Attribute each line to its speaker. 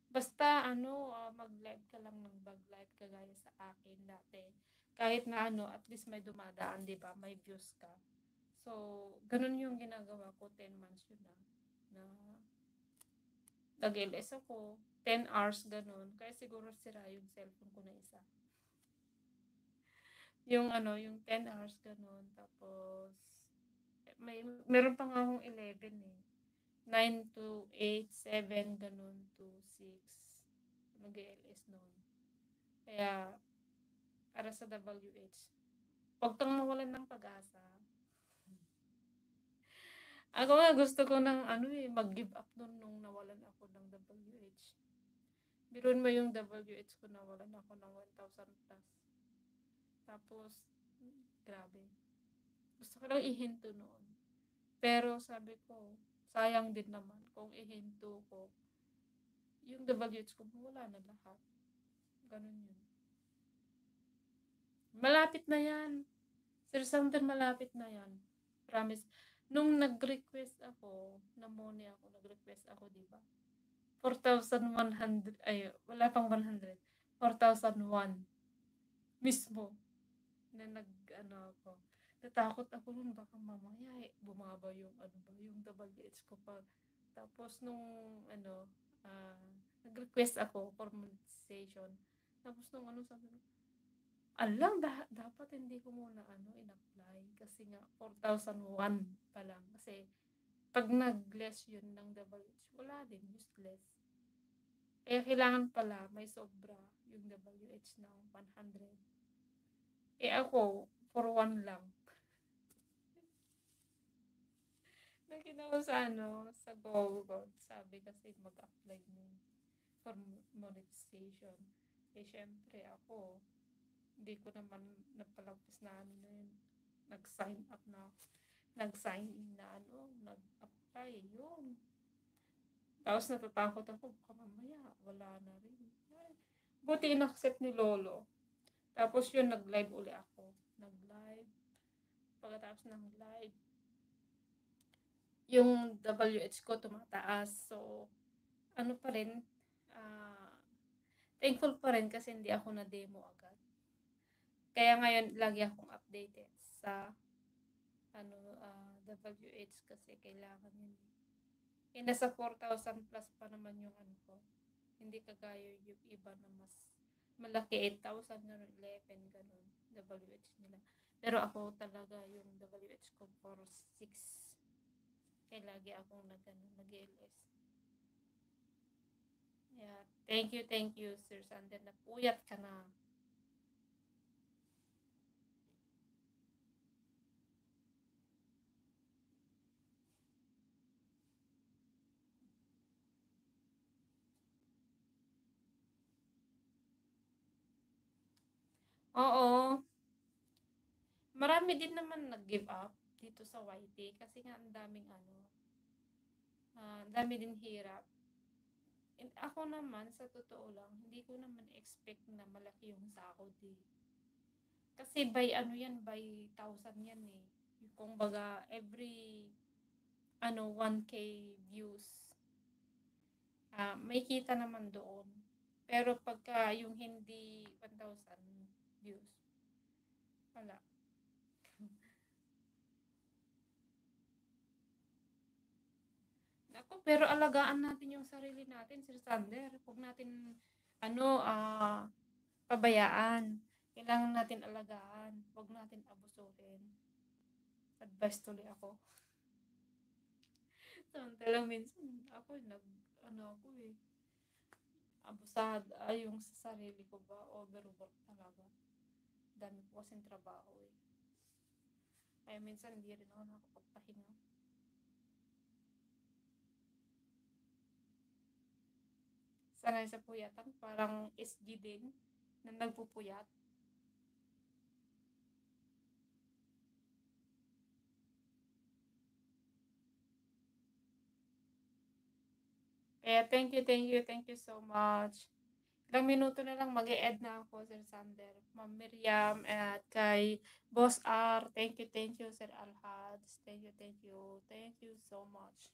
Speaker 1: Basta ano, mag-live ka lang ng mag-live kagaya sa akin dati. Kahit na ano, at least may dumadaan, 'di ba? May views ka. So, ganun yung ginagawa ko, 10 months yun na nag-LS ako, 10 hours ganun. Kaya siguro sira yung cellphone ko na isa. Yung ano, yung 10 hours ganun. Tapos, meron pa nga akong 11 eh. 9 to 8, 7, ganun to 6. Nag-LS noon. Kaya, para sa WH, huwag kang mawalan ng pag-asa. Ako nga gusto ko ng ano eh, mag-give up nun nung nawalan ako ng WH. Biruin mo yung WH ko, nawalan ako ng 1,000 plus. Tapos, grabe. Gusto ko lang ihinto noon. Pero sabi ko, sayang din naman kung ihinto ko. Yung WH ko, wala na lahat. Ganun yun. Malapit na yan. Sir Sander, malapit na yan. Promise. Nung nag-request ako, namoni ako, nag-request ako, di ba? 4,100, ay, wala pang 100. 4,001 mismo na ano ako. Natakot ako nun, baka mamaya bumaba yung ano ba, yung WH ko pa. Tapos nung ano, nag-request ako for monetization. Tapos nung ano sabi ko, alam, dapat hindi ko muna ano, in-apply. Kasi nga, 4,001 pa lang. Kasi, pag nag-less yun ng WH, wala din, useless. Kaya kailangan pala, may sobra yung WH na 100. Eh ako, for 1 lang. Nakita ko sa ano, sa Google, sabi kasi mag-apply mo for monetization. Eh, syempre ako, hindi ko naman napalagpas na ano na yun. Nag-sign up na ako. Nag-sign in na ano, nag-apply, yun. Tapos natatakot ako, baka mamaya, wala na rin. Ay, buti in-accept ni Lolo. Tapos yun, nag-live uli ako. Nag-live. Pagkatapos ng live, yung WH ko tumataas. So, ano pa rin, thankful pa rin kasi hindi ako na-demo agad. Kaya ngayon, lagi akong updated sa ano, WH kasi kailangan yun. Eh, nasa 4,000 plus pa naman yung ano ko. Hindi kagaya yung iba na mas malaki, 8,000, gano'n, 11, gano'n, WH nila. Pero ako talaga yung WH ko for 6. Kaya lagi akong nag-LS. Yeah. Thank you, Sir Sander. Napuyat ka na. Oo. Marami din naman nag-give up dito sa YT kasi nga ang daming ano, ang dami din hirap. And ako naman, sa totoo lang, hindi ko naman expect na malaki yung sahod eh. Kasi by ano yan, by 1,000 yan eh. Kung baga, every ano, 1K views, may kita naman doon. Pero pagka yung hindi 1,000 views, wala. Ako, pero alagaan natin yung sarili natin, Sir Sander. Huwag natin, ano, pabayaan. Kailangan natin alagaan. Huwag natin abusuhin. Advice tuloy ako. Samantalang minsan, ako, ano ako eh, abusad, yung sa sarili ko ba, overwork talaga. Dami ko kasing trabaho eh. Kaya minsan, hindi rin ako nakapagpahinga. Sanay sa puyatan, parang SG din, na nagpupuyat. Kaya thank you so much. Ilang minuto na lang mag-e-end na ako, Sir Sander. Ma'am Miriam, at kay Boss R. Thank you, Sir Alhads. Thank you so much.